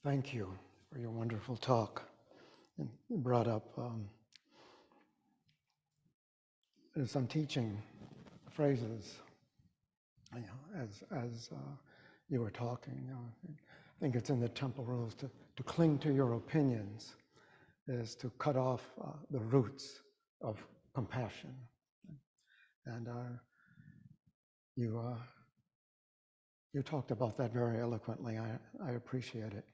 Thank you for your wonderful talk. You brought up some teaching phrases, as you were talking. I think it's in the temple rules to cling to your opinions is to cut off the roots of compassion. And you talked about that very eloquently. I appreciate it.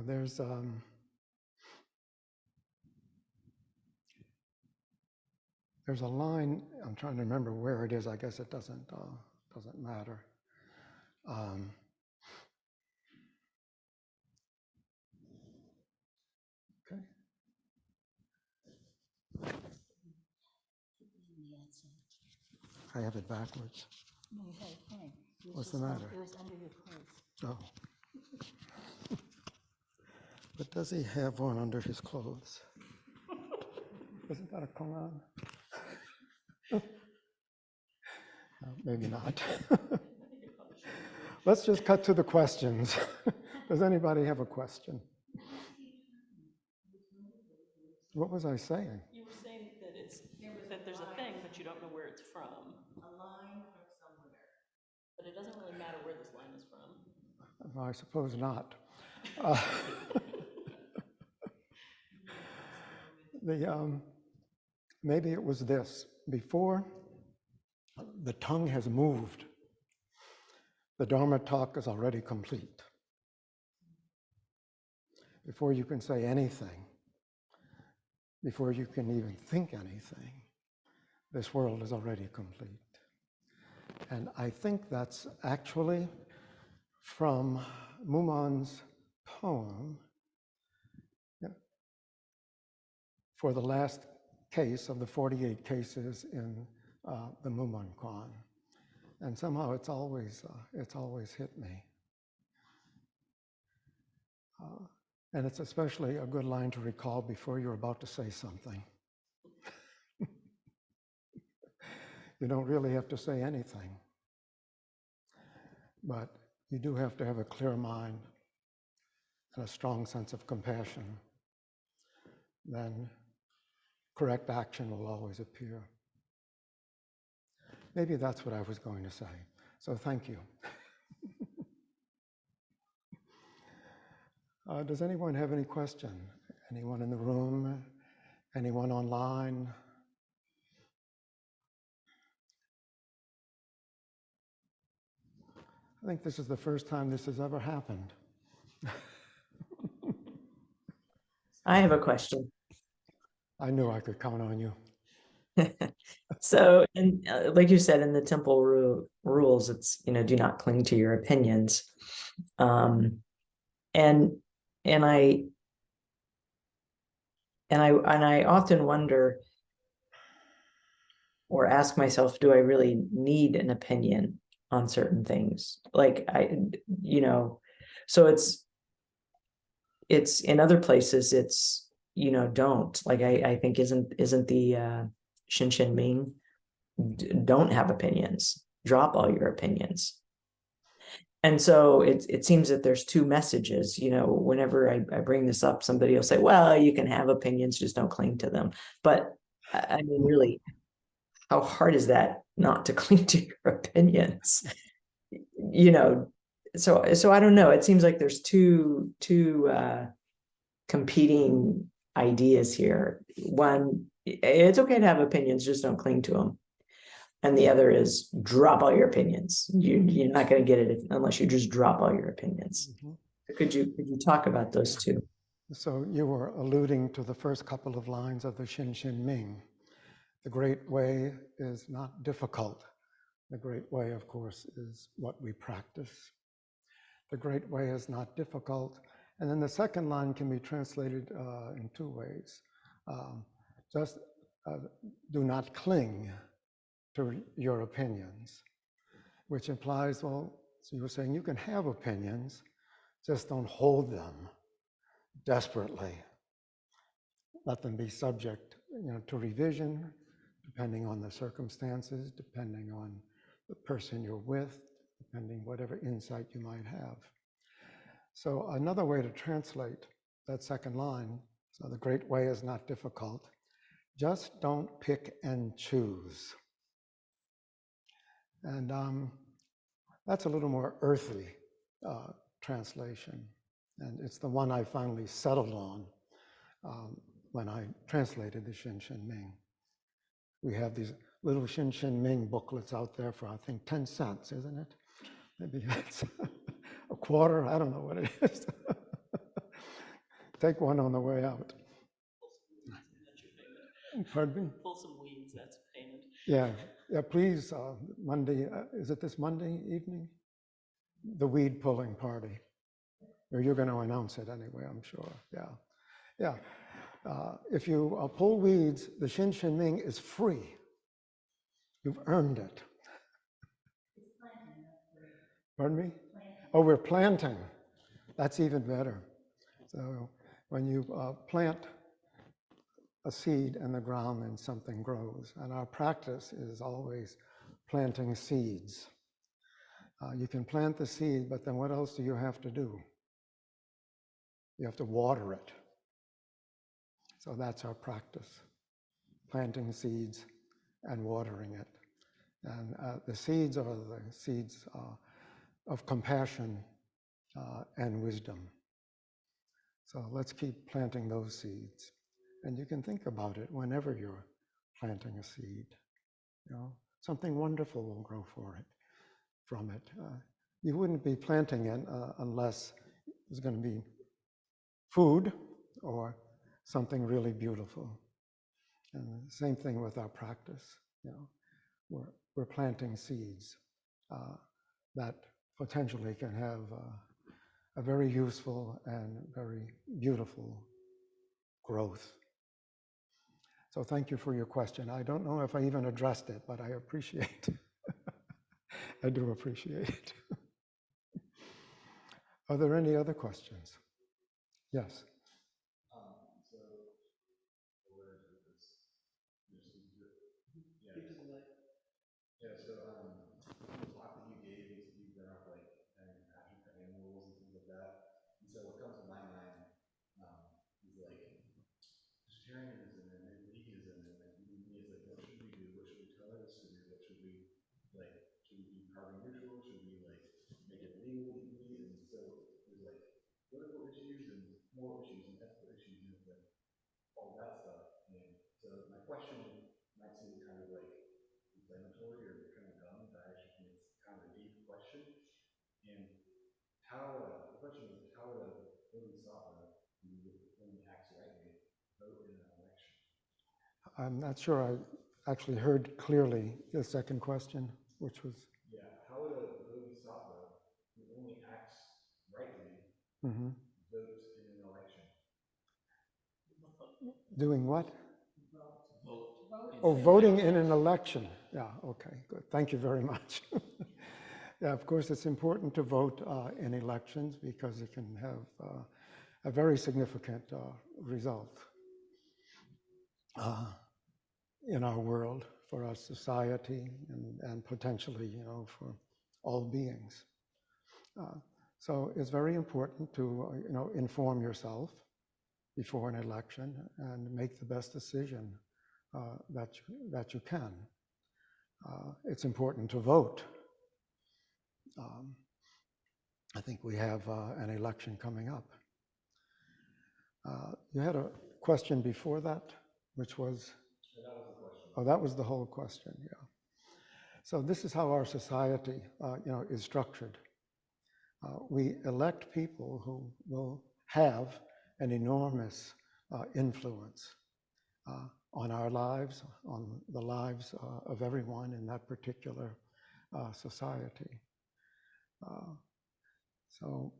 There's a line. I'm trying to remember where it is. I guess it doesn't matter. Okay. I have it backwards. No, you had it fine. What's the matter? It was under your clothes. Oh. But does he have one under his clothes? Isn't that a Quran? Maybe not. Let's just cut to the questions. Does anybody have a question? What was I saying? You were saying that there's a thing, but you don't know where it's from. A line from somewhere. But it doesn't really matter where this line is from. I suppose not. Maybe it was this. Before the tongue has moved, the Dharma talk is already complete. Before you can say anything, before you can even think anything, this world is already complete. And I think that's actually from Mumon's poem for the last case of the 48 cases in the Mumon Kwan. And somehow it's always hit me. And it's especially a good line to recall before you're about to say something. You don't really have to say anything, but you do have to have a clear mind and a strong sense of compassion. Then correct action will always appear. Maybe that's what I was going to say. So thank you. Does anyone have any question? Anyone in the room? Anyone online? I think this is the first time this has ever happened. I have a question. I knew I could count on you. So, and like you said, in the temple rules, it's, do not cling to your opinions. And I often wonder or ask myself, do I really need an opinion on certain things? Like so it's in other places, it's, don't, like, I think isn't the Shin Shin Ming, don't have opinions, drop all your opinions. And so it seems that there's two messages. Whenever I bring this up, somebody will say, well, you can have opinions, just don't cling to them. But I mean, really, how hard is that not to cling to your opinions? So I don't know. It seems like there's two competing ideas here. One, it's okay to have opinions, just don't cling to them. And the other is drop all your opinions. You're not going to get it unless you just drop all your opinions. Mm-hmm. Could you talk about those two? So you were alluding to the first couple of lines of the Shin Shin Ming. The great way is not difficult. The great way, of course, is what we practice. The great way is not difficult. And then the second line can be translated in two ways. Just do not cling to your opinions, which implies, well, so you were saying you can have opinions, just don't hold them desperately. Let them be subject, to revision, depending on the circumstances, depending on the person you're with, depending whatever insight you might have. So another way to translate that second line, so the great way is not difficult, just don't pick and choose. And that's a little more earthy translation. And it's the one I finally settled on when I translated the Shinshin Ming. We have these little Shinshin Ming booklets out there for, I think, 10 cents, isn't it? Maybe it's a quarter, I don't know what it is. Take one on the way out. That's your payment. Pardon me? Pull some weeds, that's payment. Yeah, please, Monday, is it this Monday evening? The weed pulling party. Or you're going to announce it anyway, I'm sure, yeah. If you pull weeds, the Shinshin Ming is free. You've earned it. Pardon me? Oh, we're planting. That's even better. So when you plant a seed in the ground, then something grows. And our practice is always planting seeds. You can plant the seed, but then what else do you have to do? You have to water it. So that's our practice, planting seeds and watering it. And the seeds are the seeds of compassion and wisdom. So let's keep planting those seeds. And you can think about it whenever you're planting a seed. You know, something wonderful will grow from it. You wouldn't be planting it unless there's going to be food or something really beautiful. And the same thing with our practice. You know, we're planting seeds that potentially can have a very useful and very beautiful growth. So thank you for your question. I don't know if I even addressed it, but I appreciate it. I do appreciate it. Are there any other questions? Yes. Yeah, so the talk that you gave, you brought up like having compassion for animals and things like that. And so what comes to my mind is like vegetarianism and veganism and like eating meat is like, what should we do? What should we tell others to do? What should we like? Should we be carbon neutral? Should we like make it illegal to eat meat? And so there's like political issues and moral issues and ethical issues and like all that stuff. And so my question might seem kind of like inflammatory or kind of dumb, but I actually think it's kind of a deep question. And the question is, how would a bodhisattva, who only acts rightly, vote in an election? I'm not sure I actually heard clearly the second question, which was? Yeah, how would a bodhisattva who only acts rightly vote in an election? Doing what? Vote. Oh, voting in an election. Yeah, okay, good. Thank you very much. Yeah, of course, it's important to vote in elections because it can have a very significant result in our world, for our society, and potentially, you know, for all beings. So it's very important to, you know, inform yourself before an election and make the best decision that you can. It's important to vote. I think we have an election coming up. You had a question before that, which was? Yeah, that was the question. Oh, that was the whole question, yeah. So this is how our society, you know, is structured. We elect people who will have an enormous influence on our lives, on the lives of everyone in that particular society. So,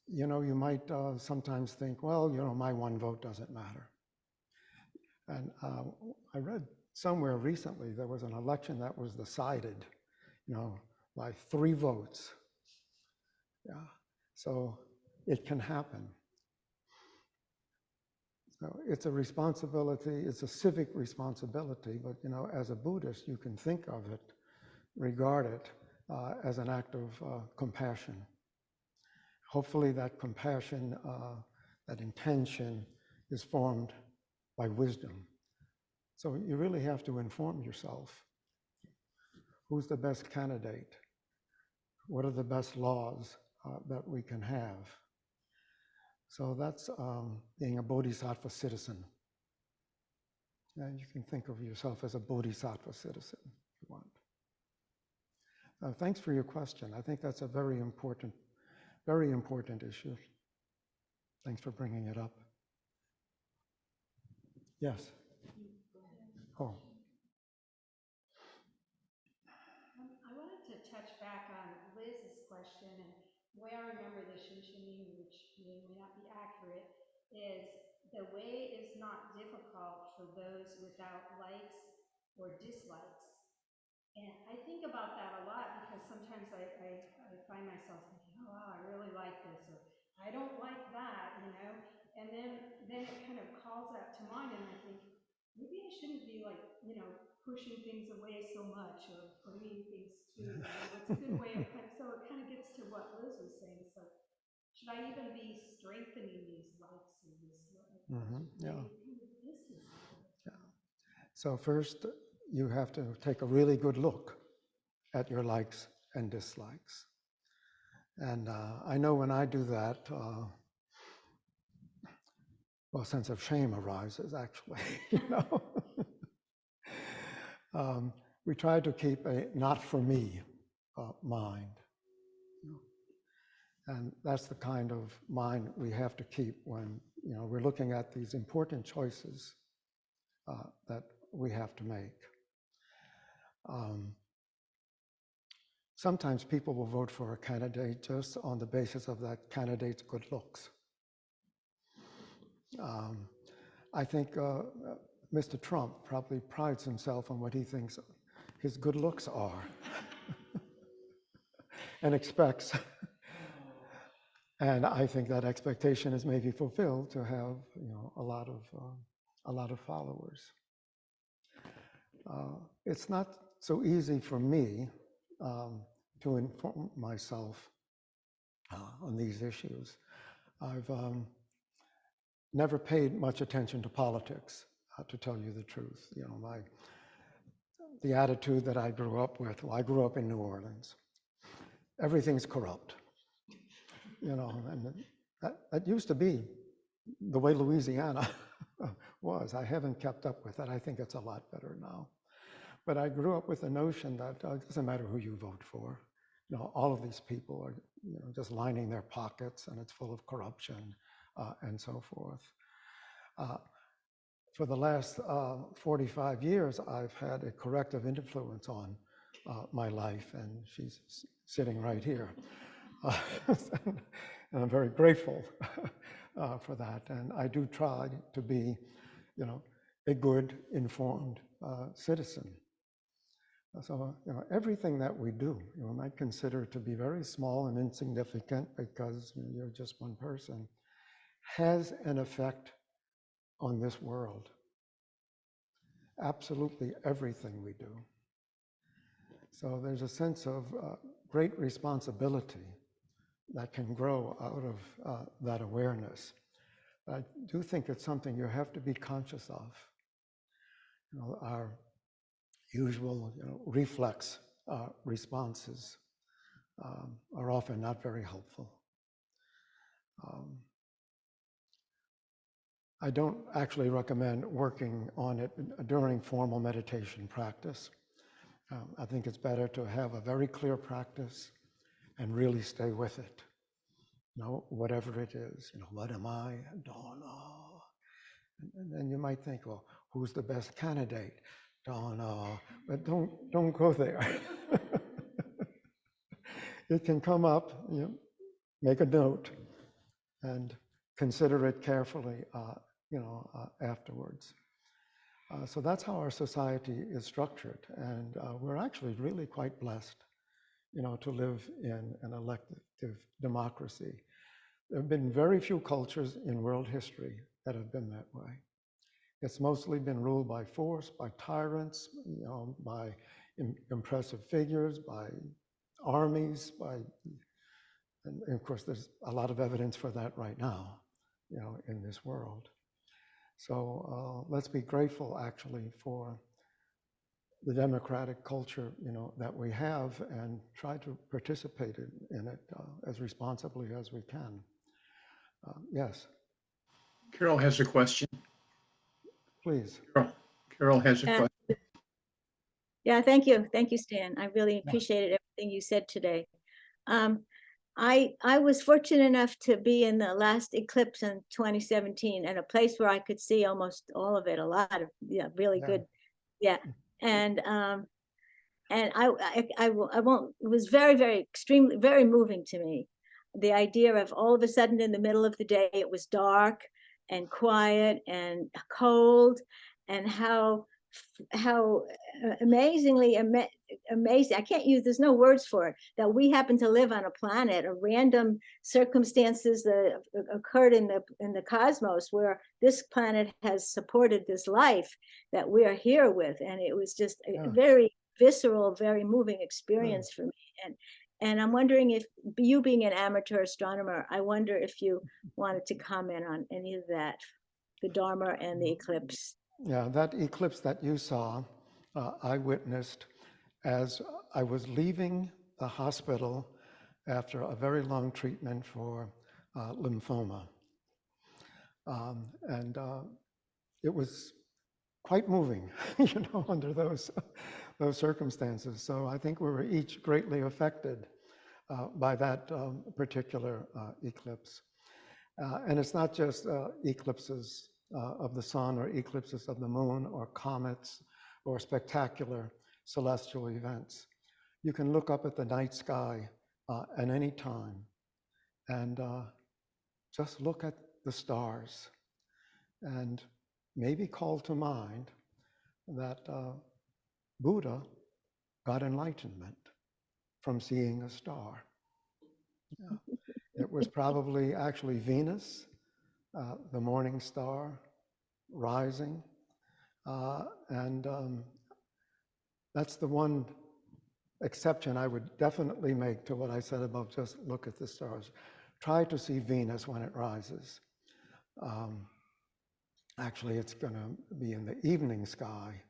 you know, you might sometimes think, well, you know, my one vote doesn't matter. And I read somewhere recently there was an election that was decided, you know, by 3 votes. Yeah, so it can happen. So it's a responsibility, it's a civic responsibility, but, you know, as a Buddhist, you can think of it, regard it as an act of compassion. Hopefully that compassion, that intention is formed by wisdom. So you really have to inform yourself. Who's the best candidate? What are the best laws that we can have? So that's being a bodhisattva citizen. And you can think of yourself as a bodhisattva citizen if you want. Thanks for your question. I think that's a very important issue. Thanks for bringing it up. Yes. Oh. I wanted to touch back on Liz's question, and the way I remember the Shinshining, which may or may not be accurate, is the way is not difficult for those without likes or dislikes. And I think about that a lot because sometimes I find myself thinking, oh, wow, I really like this, or I don't like that, you know? And then it kind of calls out to mind, and I think, maybe I shouldn't be like, you know, pushing things away so much or bringing things to, you know, it's a good way of so it kind of gets to what Liz was saying. So should I even be strengthening these likes and dislikes? Yeah. Yeah. So first, you have to take a really good look at your likes and dislikes. And I know when I do that, well, a sense of shame arises, actually, you know. We try to keep a not for me mind. You know? And that's the kind of mind we have to keep when, you know, we're looking at these important choices that we have to make. Sometimes people will vote for a candidate just on the basis of that candidate's good looks. I think Mr. Trump probably prides himself on what he thinks his good looks are and expects. And I think that expectation is maybe fulfilled to have, you know, a lot of followers. It's not so easy for me to inform myself on these issues. I've never paid much attention to politics, to tell you the truth. You know, the attitude that I grew up with. Well, I grew up in New Orleans. Everything's corrupt. You know, and that used to be the way Louisiana was. I haven't kept up with that. I think it's a lot better now. But I grew up with the notion that it doesn't matter who you vote for. You know, all of these people are, you know, just lining their pockets, and it's full of corruption and so forth. For the last 45 years, I've had a corrective influence on my life, and she's sitting right here. And I'm very grateful for that. And I do try to be, you know, a good, informed citizen. So, you know, everything that we do, you might consider to be very small and insignificant because you're just one person, has an effect on this world. Absolutely everything we do. So there's a sense of great responsibility that can grow out of that awareness. I do think it's something you have to be conscious of. You know, our usual, you know, reflex responses are often not very helpful. I don't actually recommend working on it during formal meditation practice. I think it's better to have a very clear practice and really stay with it. You know, whatever it is, you know, what am I? I don't know. And then you might think, well, who's the best candidate? Don't know. But don't go there. It can come up, you know, make a note and consider it carefully, you know, afterwards. So that's how our society is structured. And we're actually really quite blessed, you know, to live in an elective democracy. There have been very few cultures in world history that have been that way. It's mostly been ruled by force, by tyrants, you know, by impressive figures, by armies, and of course, there's a lot of evidence for that right now, in this world. So let's be grateful, actually, for the democratic culture, that we have, and try to participate in it as responsibly as we can. Yes, Carol has a question. please. Carol has a question. Yeah, thank you. Thank you, Stan. I really Yeah. appreciated everything you said today. I was fortunate enough to be in the last eclipse in 2017 at a place where I could see almost all of it, a lot of, really Yeah. good. Yeah. And I won't, it was very, very extremely, very moving to me. The idea of all of a sudden in the middle of the day, it was dark and quiet and cold, and how amazingly amazing, I can't use, there's no words for it, that we happen to live on a planet of random circumstances that occurred in the cosmos, where this planet has supported this life that we are here with. And it was just a very visceral, very moving experience for me. And I'm wondering if you, being an amateur astronomer, I wonder if you wanted to comment on any of that, the Dharma and the eclipse. Yeah, that eclipse that you saw, I witnessed as I was leaving the hospital after a very long treatment for lymphoma. And it was quite moving, under those circumstances. So I think we were each greatly affected by that particular eclipse. And it's not just eclipses of the sun or eclipses of the moon or comets or spectacular celestial events. You can look up at the night sky at any time and just look at the stars and maybe call to mind that Buddha got enlightenment from seeing a star. Yeah. It was probably actually Venus, the morning star, rising. And that's the one exception I would definitely make to what I said about just look at the stars. Try to see Venus when it rises. Actually, it's going to be in the evening sky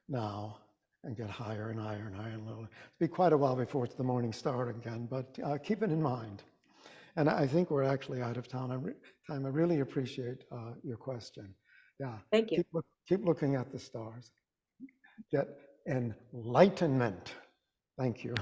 now and get higher and higher and higher. And it'll be quite a while before it's the morning star again, but keep it in mind. And I think we're actually out of time. I really appreciate your question. Yeah. Thank you. Keep looking at the stars. Get enlightenment. Thank you.